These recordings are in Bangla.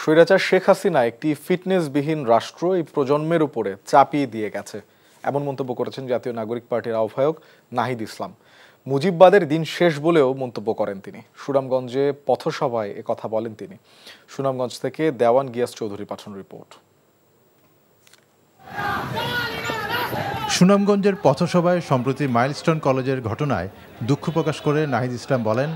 স্বৈরাচার শেখ হাসিনা একটি ফিটনেসবিহীন রাষ্ট্র এই প্রজন্মের উপরে চাপিয়ে দিয়ে গেছে, এমন মন্তব্য করেছেন জাতীয় নাগরিক পার্টির আহ্বায়ক নাহিদ ইসলাম। মুজিববাদের দিন শেষ বলেও মন্তব্য করেন তিনি। সুনামগঞ্জে পথসভায় একথা বলেন তিনি। সুনামগঞ্জ থেকে দেওয়ান গিয়াস চৌধুরী পাঠানো রিপোর্ট। সুনামগঞ্জের পথসভায় সম্প্রতি মাইলস্টোন কলেজের ঘটনায় দুঃখ প্রকাশ করে নাহিদ ইসলাম বলেন,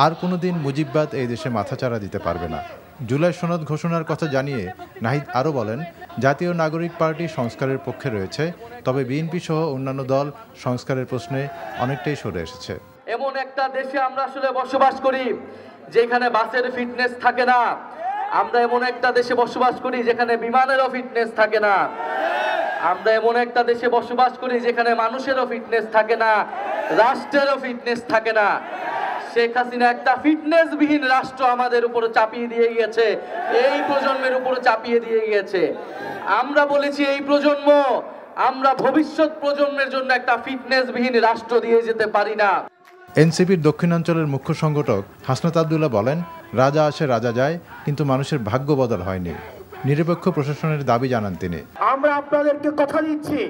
আর কোনোদিন মুজিববাদ এই দেশে মাথাচাড়া দিতে পারবে না। জুলাই সনদ ঘোষণার কথা জানিয়ে নাহিদ আরও বলেন, জাতীয় নাগরিক পার্টি সংস্কারের পক্ষে রয়েছে, তবে বিএনপি সহ অন্যান্য দল সংস্কারের প্রশ্নে অনেকটাই সরে এসেছে। এমন একটা দেশে আমরা আসলে বসবাস করি যেখানে বাসের ফিটনেস থাকে না। আমরা এমন একটা দেশে বসবাস করি যেখানে বিমানেরও ফিটনেস থাকে না। আমরা এমন একটা দেশে বসবাস করি যেখানে মানুষেরও ফিটনেস থাকে না, রাষ্ট্রেরও ফিটনেস থাকে না। শেখ হাসিনা একটা ফিটনেসবিহীন রাষ্ট্র আমাদের উপরে চাপিয়ে দিয়ে গিয়েছে, এই প্রজন্মের উপরে চাপিয়ে দিয়ে গিয়েছে। আমরা বলেছি এই প্রজন্ম, আমরা ভবিষ্যৎ প্রজন্মের জন্য একটা ফিটনেসবিহীন রাষ্ট্র দিয়ে যেতে পারি না। এনসিপির দক্ষিণাঞ্চলের মুখ্য সংগঠক হাসনাত আবদুল্লাহ বলেন, রাজা আসে রাজা যায়, কিন্তু মানুষের ভাগ্য বদল হয়নি। নিরপেক্ষ প্রশাসনের দাবি জানান তিনি। আমরা আপনাদেরকে কথা দিচ্ছি,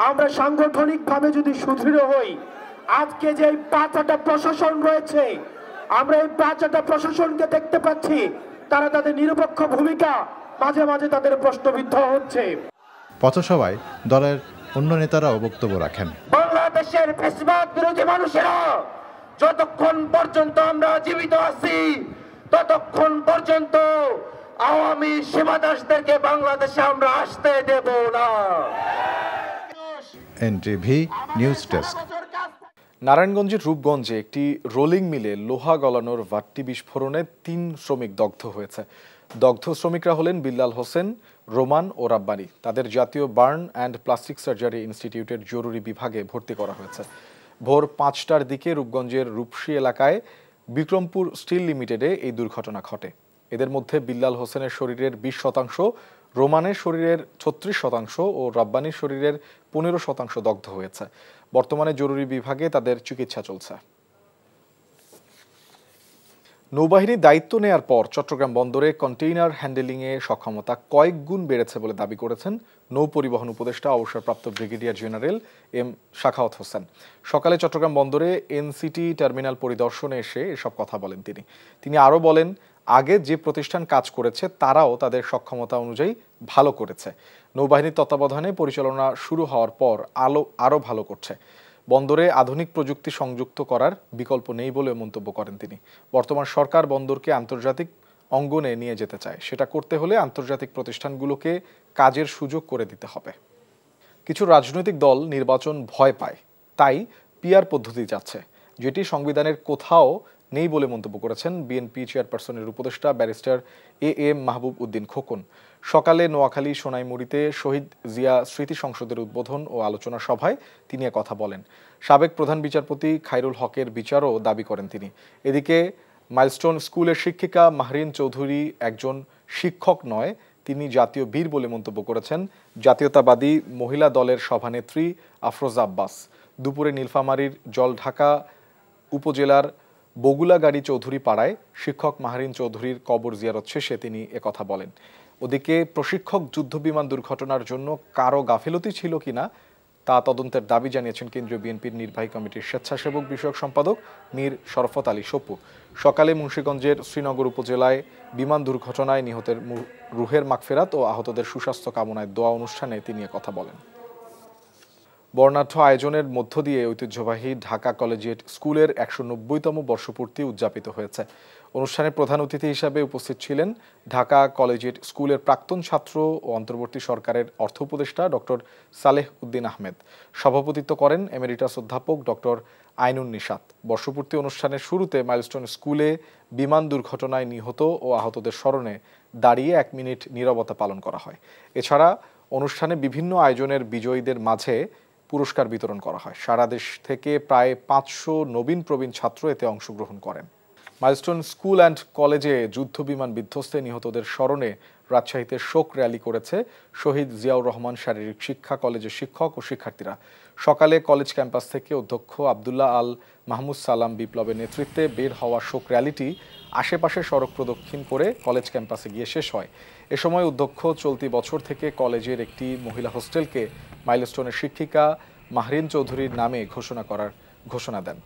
আমরা সাংগঠনিকভাবে যদি সুদৃঢ় হই, আজকে যে পাঁচটা প্রশাসন রয়েছে, আমরা এই পাঁচটা প্রশাসনকে দেখতে পাচ্ছি তারা তাদের নিরপেক্ষ ভূমিকা মাঝে মাঝে তাদের প্রশ্নবিদ্ধ হচ্ছে। পথসভায় দলের অন্য নেতারাও বক্তব্য রাখেন। বাংলাদেশের ফ্যাসিবাদ বিরোধী মানুষেরা যতক্ষণ পর্যন্ত আমরা জীবিত আছি, ততক্ষণ পর্যন্ত আওয়ামী সীমাদাসদেরকে বাংলাদেশে আমরা আসতে দেব না। NTV news desk. নারায়ণগঞ্জের রূপগঞ্জে একটি রোলিং মিলে লোহা গলানোর ভাট্টি বিস্ফোরণে ৩ শ্রমিক দগ্ধ হয়েছে। দগ্ধ শ্রমিকরা হলেন বিল্লাল হোসেন, রোমান ও রাব্বানি। তাদের জাতীয় বার্ন অ্যান্ড প্লাস্টিক সার্জারি ইনস্টিটিউটের জরুরি বিভাগে ভর্তি করা হয়েছে। ভোর ৫টার দিকে রূপগঞ্জের রূপসী এলাকায় বিক্রমপুর স্টিল লিমিটেডে এই দুর্ঘটনা ঘটে। এদের মধ্যে বিল্লাল হোসেনের শরীরের ২০%, রোমানের শরীরের ৩৬% ও রাব্বানির শরীরের ১৫% দগ্ধ হয়েছে। বর্তমানে জরুরি বিভাগে তাদের চিকিৎসা চলছে। নৌবাহিনীর দায়িত্ব নেয়ার পর চট্টগ্রাম বন্দরে কন্টেইনার হ্যান্ডেলিংয়ে সক্ষমতা কয়েক গুণ বেড়েছে বলে দাবি করেছেন নৌ পরিবহন উপদেষ্টা অবসরপ্রাপ্ত brigadier general M Shakhawat Hossain. সকালে চট্টগ্রাম বন্দরে এনসিটি টার্মিনাল পরিদর্শনে এসে এসব কথা বলেন তিনি আরও বলেন, আগে যে প্রতিষ্ঠান কাজ করেছে তারাও তাদের সক্ষমতা অনুযায়ী ভালো করেছে। নৌবাহিনীর তত্ত্বাবধানে পরিচালনা শুরু হওয়ার পর আরও ভালো করছে। বন্দরে আধুনিক প্রযুক্তি সংযুক্ত করার বিকল্প নেই বলে মন্তব্য করেন তিনি। বর্তমান সরকার বন্দরকে আন্তর্জাতিক অঙ্গনে নিয়ে যেতে চায়। সেটা করতে হলে আন্তর্জাতিক প্রতিষ্ঠানগুলোকে কাজের সুযোগ করে দিতে হবে। কিছু রাজনৈতিক দল নির্বাচন ভয় পায়, তাই পিআর পদ্ধতি যাচ্ছে, যেটি সংবিধানের কোথাও নেই বলে মন্তব্য করেছেন বিএনপি চেয়ারপারসনের উপদেষ্টা ব্যারিস্টার এএম মাহবুব উদ্দিন খোকন। সকালে নোয়াখালী সোনাইমুড়িতে শহীদ জিয়া স্মৃতি সংসদের উদ্বোধন ও আলোচনা সভায় তিনি কথা বলেন। সাবেক প্রধান বিচারপতি খায়রুল হকের বিচারও দাবি করেন তিনি। এদিকে মাইলস্টোন স্কুলের শিক্ষিকা মাহরিন চৌধুরী একজন শিক্ষক নয়, তিনি জাতীয় বীর বলে মন্তব্য করেছেন জাতীয়তাবাদী মহিলা দলের সভানেত্রী আফরোজা আব্বাস। দুপুরে নীলফামারীর জলঢাকা উপজেলার বগুলাগাড়ি চৌধুরী পাড়ায় শিক্ষক মাহরিন চৌধুরীর কবর জিয়ারত শেষে তিনি একথা বলেন। ওদিকে প্রশিক্ষক যুদ্ধবিমান দুর্ঘটনার জন্য কারো গাফিলতি ছিল কিনা তা তদন্তের দাবি জানিয়েছেন কেন্দ্রীয় বিএনপির নির্বাহী কমিটির স্বেচ্ছাসেবক বিষয়ক সম্পাদক মীর শরফত আলী সপু। সকালে মুন্সিগঞ্জের শ্রীনগর উপজেলায় বিমান দুর্ঘটনায় নিহতের রুহের মাগফিরাত ও আহতদের সুস্বাস্থ্য কামনায় দোয়া অনুষ্ঠানে তিনি কথা বলেন। বর্ণাঢ্য আয়োজনের মধ্য দিয়ে ঐতিহ্যবাহী ঢাকা কলেজিয়েট স্কুলের ১৯০তম বর্ষপূর্তি উদযাপিত হয়েছে। অনুষ্ঠানে প্রধান অতিথি হিসাবে উপস্থিত ছিলেন ঢাকা কলেজিয়েট স্কুলের প্রাক্তন ছাত্র ও অন্তর্বর্তী সরকারের অর্থ উপদেষ্টা ডক্টর সালেহ উদ্দিন আহমেদ। সভাপতিত্ব করেন এমেরিটাস অধ্যাপক ডক্টর আইনুন নিশাত। বর্ষপূর্তি অনুষ্ঠানের শুরুতে মাইলস্টোন স্কুলে বিমান দুর্ঘটনায় নিহত ও আহতদের স্মরণে দাঁড়িয়ে ১ মিনিট নীরবতা পালন করা হয়। এছাড়া অনুষ্ঠানে বিভিন্ন আয়োজনের বিজয়ীদের মাঝে পুরস্কার বিতরণ করা হয়। সারা দেশ থেকে প্রায় ৫০০ নবীন প্রবীণ ছাত্র এতে অংশগ্রহণ করেন। মাইলস্টোন স্কুল অ্যান্ড কলেজে যুদ্ধবিমান বিধ্বস্তে নিহতদের স্মরণে রাজশাহীতে শোক র্যালি করেছে শহীদ জিয়াউর রহমান শারীরিক শিক্ষা কলেজের শিক্ষক ও শিক্ষার্থীরা। সকালে কলেজ ক্যাম্পাস থেকে অধ্যক্ষ আবদুল্লাহ আল মাহমুদ সালাম বিপ্লবের নেতৃত্বে বের হওয়া শোক র্যালিটি আশেপাশে সড়ক প্রদক্ষিণ করে কলেজ ক্যাম্পাসে গিয়ে শেষ হয়। এ সময় অধ্যক্ষ চলতি বছর থেকে কলেজের একটি মহিলা হোস্টেলকে মাইলস্টোনের শিক্ষিকা মাহরিন চৌধুরীর নামে ঘোষণা দেন।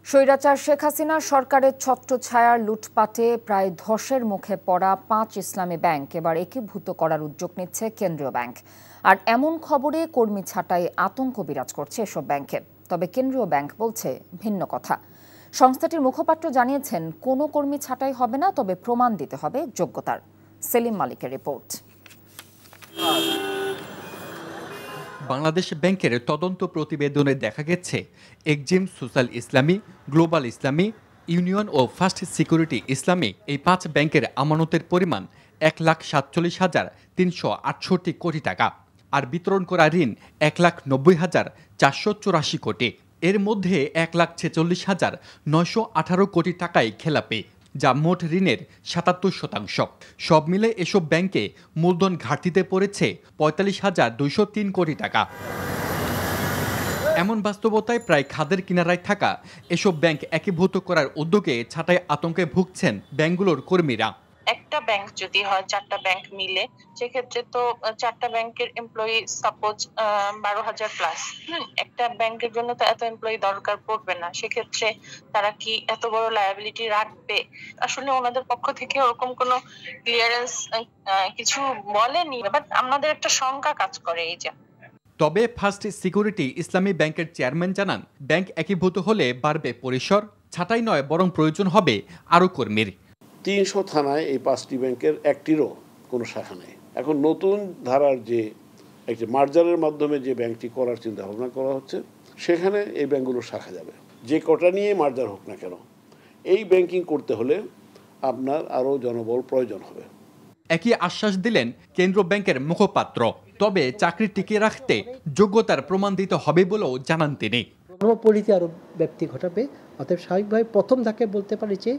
স্বৈরাচার শেখ হাসিনা সরকারের ছত্রছায়ার লুটপাটে প্রায় ধসের মুখে পড়া 5 ইসলামী ব্যাংক এবার একীভূত করার উদ্যোগ নিচ্ছে কেন্দ্রীয় ব্যাংক। আর এমন খবরে কর্মী ছাঁটাই আতঙ্ক বিরাজ করছে এসব ব্যাংকে। তবে কেন্দ্রীয় ব্যাংক বলছে ভিন্ন কথা। সংস্থাটির মুখপাত্র জানিয়েছেন কোনো কর্মী ছাঁটাই হবে না, তবে প্রমাণ দিতে হবে যোগ্যতার। সেলিম মালিকের রিপোর্ট। বাংলাদেশ ব্যাংকের তদন্ত প্রতিবেদনে দেখা গেছে এক্সিম সোশ্যাল ইসলামী, গ্লোবাল ইসলামী, ইউনিয়ন ও ফার্স্ট সিকিউরিটি ইসলামী এই 5 ব্যাংকের আমানতের পরিমাণ 1,47,368 কোটি টাকা, আর বিতরণ করা ঋণ 1,90,484 কোটি। এর মধ্যে 1,46,918 কোটি টাকায় খেলাপি, যা মোট ঋণের 77%। সব মিলে এসব ব্যাংকে মূলধন ঘাটতিতে পড়েছে 45,203 কোটি টাকা। এমন বাস্তবতায় প্রায় খাদের কিনারায় থাকা এসব ব্যাংক একীভূত করার উদ্যোগে ছাঁটাই আতঙ্কে ভুগছেন ব্যাংকগুলোর কর্মীরা। একটা ব্যাংক যদি হয় 4টা ব্যাংক মিলে, সেক্ষেত্রে তো 4টা ব্যাংকের এমপ্লয়ি সাপোজ 12,000 প্লাস। একটা ব্যাংকের জন্য তো এত এমপ্লয়ি দরকার পড়বে না। সেক্ষেত্রে তারা কি এত বড় লায়াবিলিটি রাখবে? আসলে ওনাদের পক্ষ থেকে ওরকম কোনো ক্লিয়ারেন্স কিছু বলেনি, বাট আমাদের একটা শঙ্কা কাজ করে এই যে। তবে ফার্স্ট সিকিউরিটি ইসলামী ব্যাংকের চেয়ারম্যান জানান, ব্যাংক একীভূত হলে বাড়বে পরিসর, ছাঁটাই নয় বরং প্রয়োজন হবে আরও কর্মীর। 300 থানায় এই 5টি ব্যাংকের একটিরও কোনো শাখা নেই। এখন নতুন ধারার যে একটি মার্জারের মাধ্যমে যে ব্যাংকটি করার চিন্তা ভাবনা করা হচ্ছে, সেখানে এই ব্যাংকগুলোর শাখা যাবে। যে কটা নিয়ে মার্জার হোক না কেন, এই ব্যাংকিং করতে হলে আপনার আরও জনবল প্রয়োজন হবে। একই আশ্বাস দিলেন কেন্দ্র ব্যাংকের মুখপাত্র। তবে চাকরি টিকিয়ে রাখতে যোগ্যতার প্রমাণ দিতে হবে বলেও জানান তিনি। কর্মপরিধি আরও ব্যাপ্তি ঘটাবে। অতএব স্বাভাবিকভাবে প্রথম ধাপে বলতে পারি যে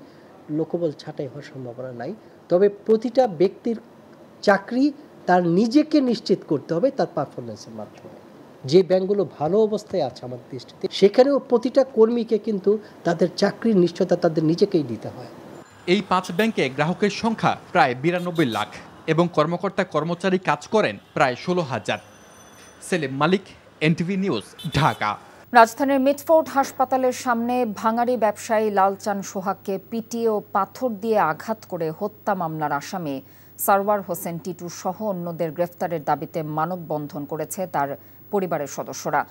লোকবল ছাঁটাই হওয়ার সম্ভাবনা নাই। তবে প্রতিটা ব্যক্তির চাকরি তার নিজেকে নিশ্চিত করতে হবে তার পারফরমেন্সের মাধ্যমে। যে ব্যাংকগুলো ভালো অবস্থায় আছে আমাদের দৃষ্টিতে, সেখানেও প্রতিটা কর্মীকে কিন্তু তাদের চাকরির নিশ্চয়তা তাদের নিজেকেই দিতে হয়। এই 5 ব্যাংকে গ্রাহকের সংখ্যা প্রায় 92 লাখ এবং কর্মকর্তা কর্মচারী কাজ করেন প্রায় 16,000। Selim Malik, NTV news, Dhaka. রাজধানীর মিটফোর্ড হাসপাতালের সামনে ভাঙাড়ি ব্যবসায়ী লালচান সোহাগকে পিটিয়ে ও পাথর দিয়ে আঘাত করে হত্যা মামলার আসামি সারওয়ার হোসেন টিটু সহ অন্যদের গ্রেফতারের দাবিতে মানববন্ধন করেছে তার পরিবারের সদস্যরা।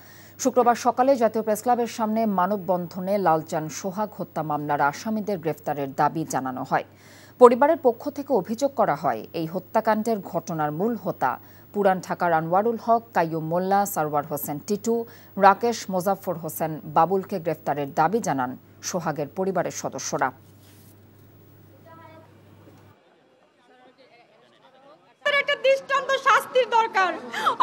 শুক্রবার সকালে জাতীয় প্রেসক্লাবের সামনে মানববন্ধনে লালচান সোহাগ হত্যা মামলার আসামিদের গ্রেফতারের দাবি জানানো হয়। পরিবারের পক্ষ থেকে অভিযোগ করা হয়, এই হত্যাকাণ্ডের ঘটনার মূল হোতা পুরান ঢাকার আনোয়ারুল হক, কাইয়ুম মোল্লা, সারওয়ার হোসেন টিটু, রাকেশ মোজাফফর হোসেন বাবুলকে গ্রেফতারের দাবি জানান সোহাগের পরিবারের সদস্যরা। একটা দৃষ্টান্ত শাস্তির দরকার।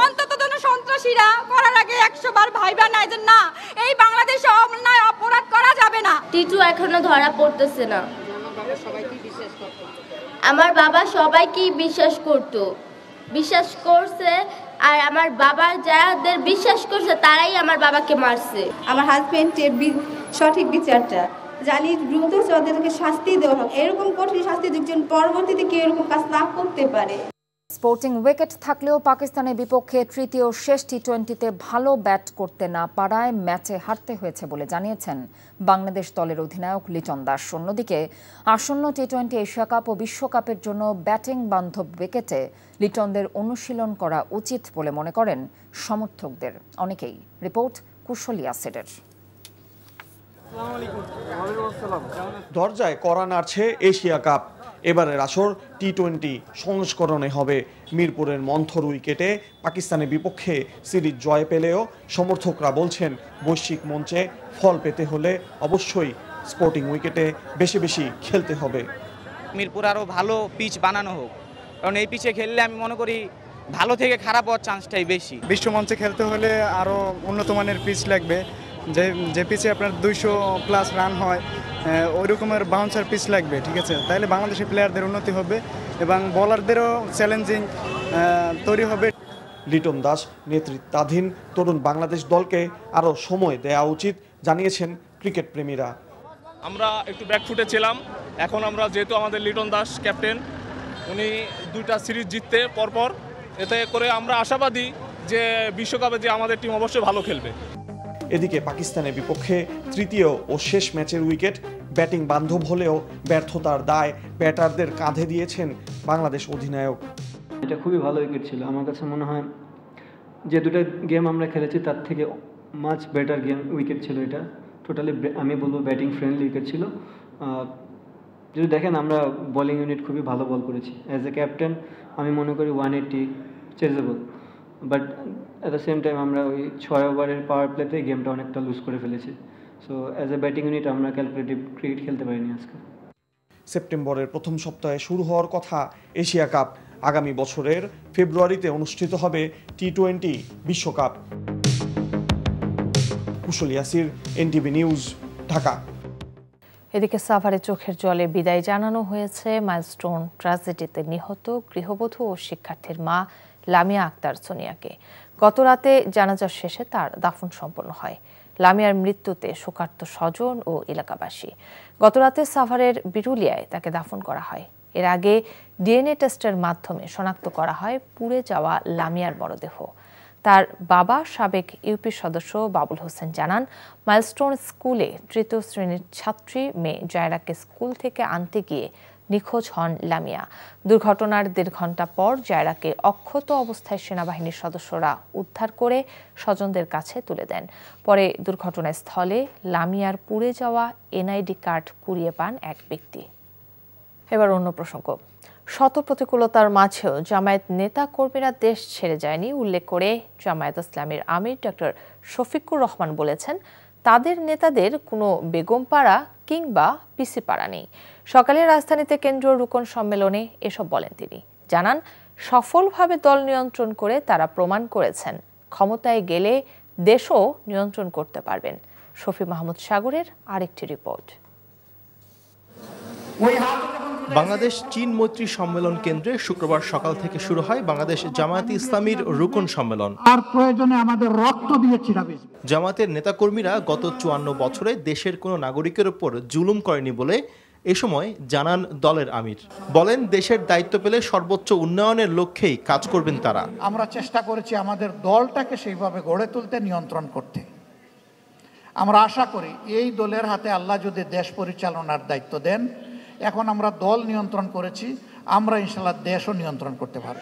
অন্তত সন্ত্রাসীরা করার আগে 100 বার ভাইবা নাই যে না, এই বাংলাদেশে অন্যায় অপরাধ করা যাবে না। টিটু এখনো ধরা পড়তেছে না। আমার বাবা সবাইকেই বিশ্বাস করছে, আর আমার বাবা যাদের বিশ্বাস করছে তারাই আমার বাবাকে মারছে। আমার হাজবেন্ডের সঠিক বিচারটা জানি, দ্রুত তাদেরকে শাস্তি দেওয়া হোক। এরকম কঠিন শাস্তি দিচ্ছেন, পরবর্তীতে কেউ এরকম কাজ না করতে পারে। স্পোর্টিং উইকেট থাকলেও পাকিস্তানের বিপক্ষে তৃতীয় শেষ টি-20তে ভালো ব্যাট করতে না পারায় ম্যাচে হারতে হয়েছে বলে জানিয়েছেন বাংলাদেশ দলের অধিনায়ক লিটন দাস। অন্যদিকে আসন্ন টি-20 এশিয়া কাপ ও বিশ্বকাপের জন্য ব্যাটিং বান্ধব উইকেটে লিটনদের অনুশীলন করা উচিত বলে মনে করেন সমর্থকদের অনেকেই। রিপোর্ট কুশলী আসেডের। দরজায় কড়া নাড়ছে এশিয়া কাপ। এবারের আসর টি-20 সংস্করণে হবে। মিরপুরের মন্থর উইকেটে পাকিস্তানের বিপক্ষে সিরিজ জয় পেলেও সমর্থকরা বলছেন বৈশ্বিক মঞ্চে ফল পেতে হলে অবশ্যই স্পোর্টিং উইকেটে বেশি বেশি খেলতে হবে। মিরপুর আরও ভালো পিচ বানানো হোক, কারণ এই পিচে খেললে আমি মনে করি ভালো থেকে খারাপ হওয়ার চান্সটাই বেশি। বিশ্বমঞ্চে খেলতে হলে আরও উন্নত মানের পিচ লাগবে, যে পিচে আপনার 200+ রান হয়, ওই রকমের বাউন্সার পিচ লাগবে। ঠিক আছে, তাহলে বাংলাদেশের প্লেয়ারদের উন্নতি হবে এবং বোলারদেরও চ্যালেঞ্জিং তৈরি হবে। লিটন দাস নেতৃত্বাধীন তরুণ বাংলাদেশ দলকে আরও সময় দেওয়া উচিত জানিয়েছেন ক্রিকেট প্রেমীরা। আমরা একটু ব্যাকফুটে ছিলাম, এখন আমরা যেহেতু আমাদের লিটন দাস ক্যাপ্টেন, উনি 2টা সিরিজ জিততে পরপর, এতে করে আমরা আশাবাদী যে বিশ্বকাপে যে আমাদের টিম অবশ্যই ভালো খেলবে। এদিকে পাকিস্তানের বিপক্ষে তৃতীয় ও শেষ ম্যাচের উইকেট ব্যাটিং বান্ধব হলেও ব্যর্থতার দায় ব্যাটারদের কাঁধে দিয়েছেন বাংলাদেশ অধিনায়ক। এটা খুবই ভালো উইকেট ছিল। আমার কাছে মনে হয় যে দুটো গেম আমরা খেলেছি তার থেকে মাচ বেটার উইকেট ছিল এটা। টোটালি আমি বলবো ব্যাটিং ফ্রেন্ডলি উইকেট ছিল। যদি দেখেন আমরা বোলিং ইউনিট খুবই ভালো বল করেছি। অ্যাজ এ ক্যাপ্টেন আমি মনে করি 180 chasable, but at the same time আমরা ওই 6 ওভারের পাওয়ার প্লেতে গেমটা অনেকটা লুজ করে ফেলেছি। So as a batting unit আমরা ক্যালকুলেটিভ ক্রিকেট খেলতে পারিনি আজকে। সেপ্টেম্বরের প্রথম সপ্তাহে শুরু হওয়ার কথা এশিয়া কাপ। আগামী বছরের ফেব্রুয়ারিতে অনুষ্ঠিত হবে টি-20 বিশ্বকাপ। কুশল ইয়াসির, এনটিভি নিউজ, ঢাকা। এদিকে সাভারে চোখের জলে বিদায় জানানো হয়েছে মাইলস্টোন ট্র্যাজেডিতে নিহত গৃহবধূ ও শিক্ষার্থীর মা লামিয়া আক্তার সোনিয়াকে। গতরাতে জানাজা শেষে তার দাফন সম্পন্ন হয়। লামিয়ার মৃত্যুতে শোকার্ত স্বজন ও এলাকাবাসী। গতরাতে সাভারের বিরুলিয়ায় তাকে দাফন করা হয়। এর আগে ডিএনএ টেস্টের মাধ্যমে শনাক্ত করা হয় পুড়ে যাওয়া লামিয়ার মরদেহ। তার বাবা সাবেক ইউপি সদস্য বাবুল হোসেন জানান, মাইলস্টোন স্কুলে 3য় শ্রেণীর ছাত্রী মেয়ে জায়রাকে স্কুল থেকে আনতে গিয়ে নিখোঁজ হন লামিয়া। দুর্ঘটনার 1.5 ঘন্টা পর জায়রাকে অক্ষত অবস্থায় সেনাবাহিনীর সদস্যরা উদ্ধার করে স্বজনদের কাছে তুলে দেন। পরে দুর্ঘটনাস্থলে লামিয়ার পুড়ে যাওয়া এনআইডি কার্ড কুড়িয়ে পান এক ব্যক্তি। এবার অন্য প্রসঙ্গ। শত প্রতিকূলতার মাঝেও জামায়াত নেতা কর্মীরা দেশ ছেড়ে যায়নি উল্লেখ করে জামায়াত ইসলামীর আমির ডক্টর শফিকুর রহমান বলেছেন, তাদের নেতাদের কোনো বেগমপাড়া কিংবা পিসিপাড়া নেই। সকালে রাজধানীতে কেন্দ্রীয় রুকন সম্মেলনে এসব বলেন তিনি। জানান, সফলভাবে দল নিয়ন্ত্রণ করে তারা প্রমাণ করেছেন ক্ষমতায় গেলে দেশও নিয়ন্ত্রণ করতে পারবেন। শফি মাহমুদ সাগরের আরেকটি রিপোর্ট। বাংলাদেশ চীন মৈত্রী সম্মেলন কেন্দ্রে শুক্রবার সকাল থেকে শুরু হয় বাংলাদেশ জামায়াতে ইসলামীর রুকন সম্মেলন। আর প্রয়োজনে আমাদের রক্ত দিয়ে ছিটাবে। জামায়াতের নেতাকর্মীরা গত 54 বছরে দেশের কোনো নাগরিকের উপর জুলুম করেনি বলে এ সময় জানান দলের আমির। বলেন, দেশের দায়িত্ব পেলে সর্বোচ্চ উন্নয়নের লক্ষ্যেই কাজ করবেন তারা। আমরা চেষ্টা করেছি আমাদের দলটাকে সেইভাবে গড়ে তুলতে, নিয়ন্ত্রণ করতে। আমরা আশা করি এই দলের হাতে আল্লাহ যদি দেশ পরিচালনার দায়িত্ব দেন, এখন আমরা দল নিয়ন্ত্রণ করেছি, আমরা ইনশাআল্লাহ দেশও নিয়ন্ত্রণ করতে পারব।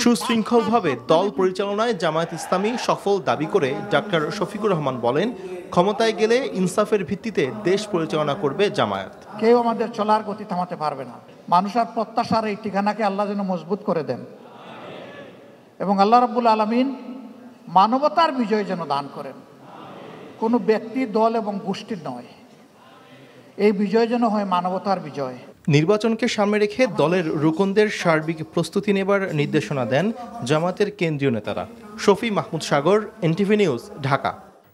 সুশৃঙ্খলভাবে দল পরিচালনায় জামায়াত ইসলামী সফল দাবি করে ডক্টর শফিকুর রহমান বলেন, ক্ষমতায় গেলে ইনসাফের ভিত্তিতে দেশ পরিচালনা করবে জামায়াত। কেউ আমাদের চলার গতি থামাতে পারবে না। মানুষের প্রত্যাশার এই ঠিকানাকে আল্লাহ যেন মজবুত করে দেন এবং আল্লাহ রাব্বুল আলামিন মানবতার বিজয় যেন দান করেন। কোনো ব্যক্তি, দল এবং গোষ্ঠীর নয়, এই বিজয় যেন হয় মানবতার বিজয়। নির্বাচনকে সামনে রেখে দলের রুকনদের সার্বিক প্রস্তুতি নেবার নির্দেশনা দেন জামায়াতের কেন্দ্রীয় নেতারা। শফি মাহমুদ সাগর, এনটিভি নিউজ, ঢাকা।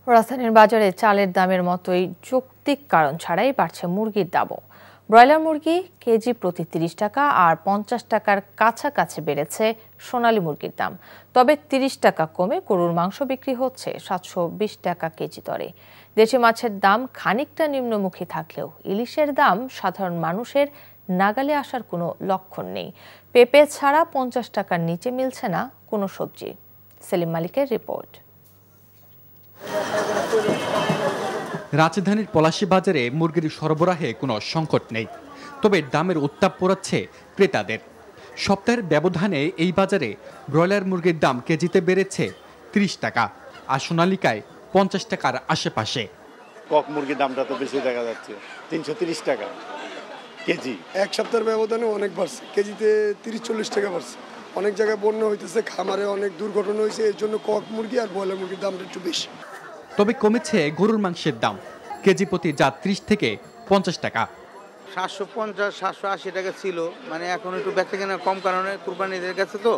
রাজধানীর বাজারে চালের দামের মতোই যৌক্তিক কারণ ছাড়াই বাড়ছে মুরগির দামও। ব্রয়লার মুরগি কেজি প্রতি 30 টাকা আর 50 টাকার কাছাকাছি বেড়েছে সোনালী মুরগির দাম। তবে 30 টাকা কমে গরুর মাংস বিক্রি হচ্ছে 720 টাকা কেজি দরে। দেশি মাছের দাম খানিকটা নিম্নমুখী থাকলেও ইলিশের দাম সাধারণ মানুষের নাগালে আসার কোনো লক্ষণ নেই। পেঁপে ছাড়া 50 টাকার নিচে মিলছে না কোনো সবজি। সেলিম মালিকের রিপোর্ট। রাজধানীর পলাশী বাজারে মুরগির সরবরাহে কোনো সংকট নেই, তবে দামের উত্তাপ পোড়াচ্ছে ক্রেতাদের। সপ্তাহের ব্যবধানে এই বাজারে ব্রয়লার মুরগির দাম কেজিতে বেড়েছে 30 টাকা আর সোনালিকায় 50 টাকার আশেপাশে। কক মুরগির দামটা তো বেশি দেখা যাচ্ছে, 330 টাকা কেজি। এক সপ্তাহের ব্যবধানে অনেক বাড়ছে, কেজিতে 30-40 টাকা বাড়ছে। অনেক জায়গায় বন্যা হইতেছে, খামারে অনেক দুর্ঘটনা হয়েছে, এর জন্য কক মুরগি আর ব্রয়লার মুরগির দামটা একটু বেশি। তবে কমেছে গরুর মাংসের দাম, কেজি প্রতি যা 30 থেকে 50 টাকা। 750-780 টাকা ছিল, মানে এখন একটু বেচা কেনা কম কারণে কুরবানিদের কাছে তো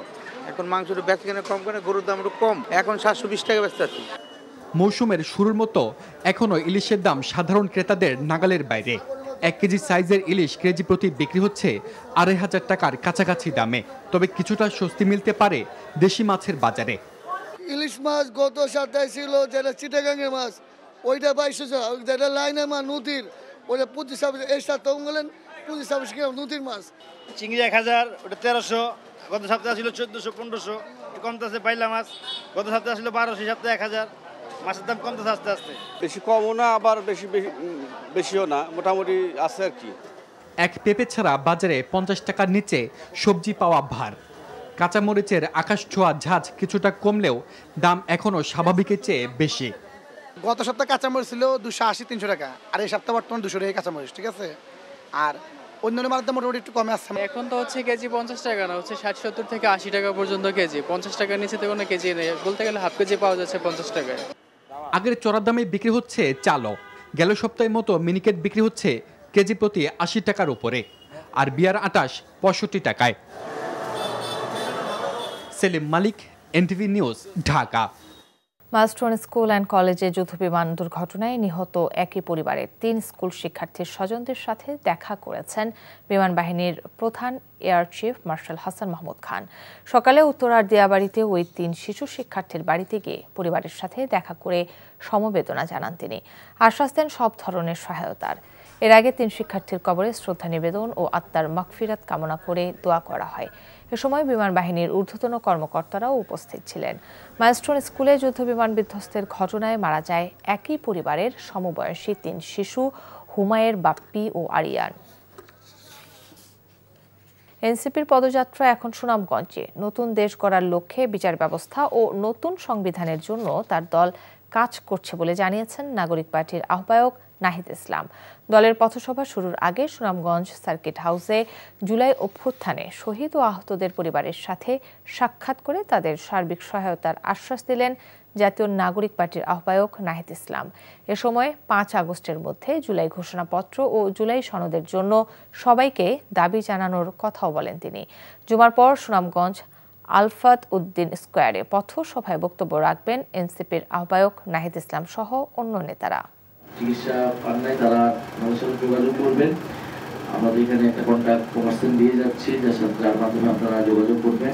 এখন মাংস একটু বেচা কেনা কম কারণে গরুর দাম একটু কম, এখন 720 টাকা বেচতে আছে। মৌসুমের শুরুর মতো এখনো ইলিশের দাম সাধারণ ক্রেতাদের নাগালের বাইরে। 1 কেজি সাইজের ইলিশ কেজি প্রতি বিক্রি হচ্ছে 2500 টাকার কাছাকাছি দামে। তবে কিছুটা স্বস্তি মিলতে পারে দেশি মাছের বাজারে। ইলিশ মাছ গত সপ্তাহে ছিল যেটা চিটাগাঙ্গের মাছ, ওইটা 2200, যেটা লাইনের মাছ নদীর ওটা 25-26 এই সপ্তাহে গেলেন 25-26 কিলো নদীর মাছ। চিংড়ি 1000, ওটা 1300, গত সপ্তাহে ছিল 1400-1500, কমতেছে। পাইলা মাছ গত সপ্তাহে ছিল 1200, সপ্তাহে 1000। মাছের দাম কমতেছে আস্তে আস্তে, বেশি কমও না আবার বেশিও না, মোটামুটি আছে আর কি। এক পেঁপে ছাড়া বাজারে 50 টাকার নিচে সবজি পাওয়া ভার। কাঁচামরিচের আকাশ ছোঁয়া ঝাঁজ কিছুটা কমলেও দাম এখনো স্বাভাবিকের চেয়ে বেশি। গত সপ্তাহে কাঁচামরিচ ছিল 280-300 টাকা, আর এই সপ্তাহে বর্তমান 200 টাকা কাঁচামরিচ, ঠিক আছে। আর অন্যান্য মালের দাম মোটামুটি একটু কমে আসছে। এখন তো হচ্ছে কেজি 50 টাকা না, হচ্ছে 60-70 থেকে 80 টাকা পর্যন্ত কেজি। 50 টাকার নিচে তো কোনো কেজি নেই, বলতে গেলে হাফ কেজি পাওয়া যাচ্ছে 50 টাকায়। আগের চড়া দামে বিক্রি হচ্ছে চালও। গেল সপ্তাহের মতো মিনিকেট বিক্রি হচ্ছে কেজি প্রতি 80 টাকার উপরে, আর বিয়ার আটাশ 65 টাকায়। Selim Malik, NTV news, Dhaka. Milestone school and কলেজে যুদ্ধবিমান দুর্ঘটনায় নিহত একই পরিবারের 3 স্কুল শিক্ষার্থীর স্বজনদের সাথে দেখা করেছেন বিমান বাহিনীর প্রধান air chief marshal Hasan Mahmud Khan. সকালে উত্তরার দিয়াবাড়িতে ওই 3 শিশু শিক্ষার্থীর বাড়িতে গিয়ে পরিবারের সাথে দেখা করে সমবেদনা জানান তিনি। আশ্বাস দেন সব ধরনের সহায়তার। এর আগে 3 শিক্ষার্থীর কবরে শ্রদ্ধা নিবেদন ও আত্মার মাগফিরাত কামনা করে দোয়া করা হয়। এ সময় বিমান বাহিনীর ঊর্ধ্বতন কর্মকর্তারাও উপস্থিত ছিলেন। মাইলস্টোন স্কুলে যুদ্ধবিমান বিধ্বস্তের ঘটনায় মারা যায় একই পরিবারের সমবয়সী 3 শিশু, হুমায়ের, বাপ্পি ও আরিয়ান। এনসিপির পদযাত্রা এখন সুনামগঞ্জে। নতুন দেশ গড়ার লক্ষ্যে বিচার ব্যবস্থা ও নতুন সংবিধানের জন্য তার দল কাজ করছে বলে জানিয়েছেন নাগরিক পার্টির আহ্বায়ক নাহিদ ইসলাম। দলের পথসভা শুরুর আগে সুনামগঞ্জ সার্কিট হাউসে জুলাই অভ্যুত্থানে শহীদ ও আহতদের পরিবারের সাথে সাক্ষাৎ করে তাদের সার্বিক সহায়তার আশ্বাস দিলেন জাতীয় নাগরিক পার্টির আহ্বায়ক নাহিদ ইসলাম। এ সময় 5 আগস্টের মধ্যে জুলাই ঘোষণাপত্র ও জুলাই সনদের জন্য সবাইকে দাবি জানানোর কথাও বলেন তিনি। জুমার পর সুনামগঞ্জ আলফাত উদ্দিন স্কোয়ারে পথসভায় বক্তব্য রাখবেন এনসিপির আহ্বায়ক নাহিদ ইসলাম সহ অন্য নেতারা। চিকিৎসা পান নাই তারা আমাদের সাথে যোগাযোগ করবেন। আমাদের এখানে একটা কন্ট্যাক্ট পারসন দিয়ে যাচ্ছি, যার মাধ্যমে আপনারা যোগাযোগ করবেন।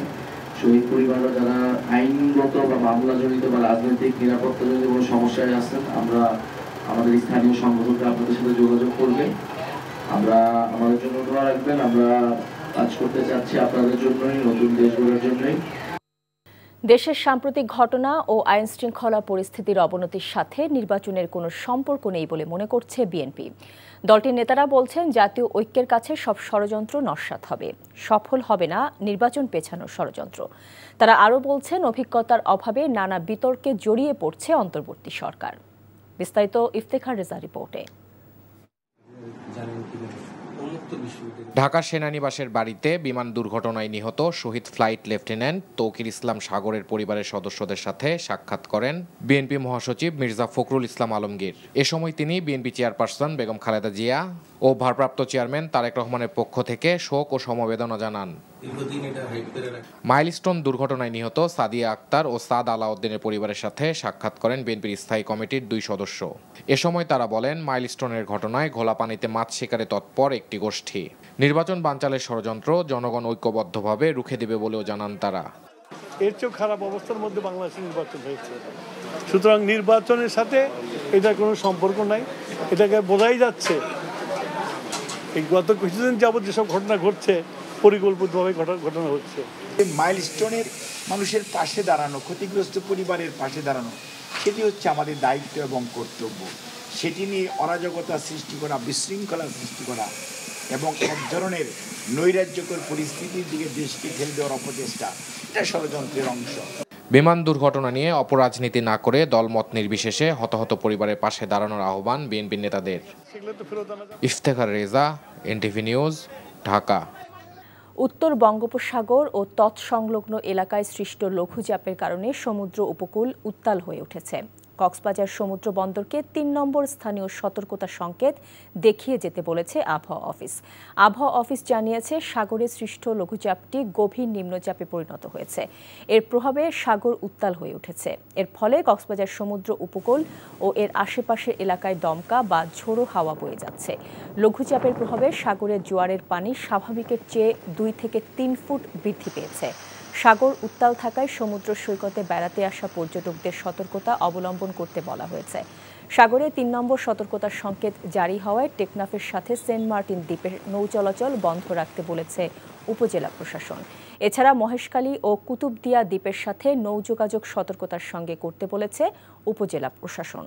শহীদ পরিবাররা যারা আইনগত বা মামলাজনিত বা রাজনৈতিক নিরাপত্তাজনিত কোনো সমস্যায় আছেন, আমরা আমাদের স্থানীয় সংগঠনকে আপনাদের সাথে যোগাযোগ করবেন। আমরা আমাদের জন্য দোয়া রাখবেন। আমরা কাজ করতে চাচ্ছি আপনাদের জন্যই, নতুন দেশ গড়ার জন্যই। দেশের সাম্প্রতিক ঘটনা ও আইন শৃঙ্খলা পরিস্থিতির অবনতির সাথে নির্বাচনের কোনো সম্পর্ক নেই বলে মনে করছে বিএনপি। দলটির নেতারা বলছেন, জাতীয় ঐক্যের কাছে সব ষড়যন্ত্র নস্যাৎ হবে, সফল হবে না নির্বাচন পেছানোর ষড়যন্ত্র। তারা আরও বলছেন, অভিজ্ঞতার অভাবে নানা বিতর্কে জড়িয়ে পড়ছে অন্তর্বর্তী সরকার। বিস্তারিত ইফতেখার রেজা রিপোর্টে। ঢাকা সেনানিবাসের বাড়িতে বিমান দুর্ঘটনায় নিহত শহীদ ফ্লাইট লেফটেন্যান্ট তৌকির ইসলাম সাগরের পরিবারের সদস্যদের সাথে সাক্ষাৎ করেন বিএনপি মহাসচিব মির্জা ফখরুল ইসলাম আলমগীর। এ সময় তিনি বিএনপি চেয়ারপারসন বেগম খালেদা জিয়া ও ভারপ্রাপ্ত চেয়ারম্যান তারেক রহমানের পক্ষ থেকে শোক ও সমবেদনা জানান। মাইলস্টোন দুর্ঘটনায় নিহত সাদিয়া আক্তার ও সাদ আলাউদ্দিনের পরিবারের সাথে সাক্ষাৎ করেন বিএনপির স্থায়ী কমিটির 2 সদস্য। এ সময় তারা বলেন, মাইলস্টোনের ঘটনায় ঘোলা পানিতে মাছ শিকারে তৎপর একটি গোষ্ঠী। নির্বাচন বানচালের ষড়যন্ত্র জনগণ ঐক্যবদ্ধভাবে রুখে দেবে বলেও জানান তারা। এর চেয়েও খারাপ অবস্থার মধ্যে বাংলাদেশের নির্বাচন হয়েছে, সুতরাং নির্বাচনের সাথে এটা কোনো সম্পর্ক নাই। এটাকে বোঝাই যাচ্ছে এই গত কিছুদিন যাবত যেসব ঘটনা ঘটছে পরিকল্পিতভাবে ঘটনা হচ্ছে। মাইলস্টোনের মানুষের পাশে দাঁড়ানো, ক্ষতিগ্রস্ত পরিবারের পাশে দাঁড়ানো, সেটি হচ্ছে আমাদের দায়িত্ব এবং কর্তব্য। সেটি নিয়ে অরাজকতা সৃষ্টি করা, বিশৃঙ্খলা সৃষ্টি করা এবং এক ধরনের নৈরাজ্যকর পরিস্থিতির দিকে দেশকে ঠেলে দেওয়ার অপচেষ্টা, এটা ষড়যন্ত্রের অংশ। বিমান দুর্ঘটনা নিয়ে অপরাজনীতি না করে দলমত নির্বিশেষে হতাহত পরিবারের পাশে দাঁড়ানোর আহ্বান বিএনপি নেতাদের। Iftekhar Reza, NTV news, Dhaka. উত্তর বঙ্গোপসাগর ও তৎসংলগ্ন এলাকায় সৃষ্ট লঘুচাপের কারণে সমুদ্র উপকূল উত্তাল হয়ে উঠেছে। কক্সবাজার সমুদ্র বন্দরকে 3 নম্বর স্থানীয় সতর্কতা সংকেত দেখিয়ে যেতে বলেছে আবহাওয়া অফিস। আবহাওয়া অফিস জানিয়েছে, সাগরে সৃষ্ট লঘুচাপটি গভীর নিম্নচাপে পরিণত হয়েছে। এর প্রভাবে সাগর উত্তাল হয়ে উঠেছে। এর ফলে কক্সবাজার সমুদ্র উপকূল ও এর আশেপাশের এলাকায় দমকা বা ঝোড়ো হাওয়া বয়ে যাচ্ছে। লঘুচাপের প্রভাবে সাগরের জোয়ারের পানি স্বাভাবিকের চেয়ে 2 থেকে 3 ফুট বৃদ্ধি পেয়েছে। সাগর উত্তাল থাকায় সমুদ্র সৈকতে বেড়াতে আসা পর্যটকদের সতর্কতা অবলম্বন করতে বলা হয়েছে। সাগরে ৩ নম্বর সতর্কতার সংকেত জারি হওয়ায় টেকনাফের সাথে সেন্ট মার্টিন দ্বীপের নৌ চলাচল বন্ধ রাখতে বলেছে উপজেলা প্রশাসন। এছাড়া মহেশখালী ও কুতুবদিয়া দ্বীপের সাথে নৌ যোগাযোগ সতর্কতার সঙ্গে করতে বলেছে উপজেলা প্রশাসন।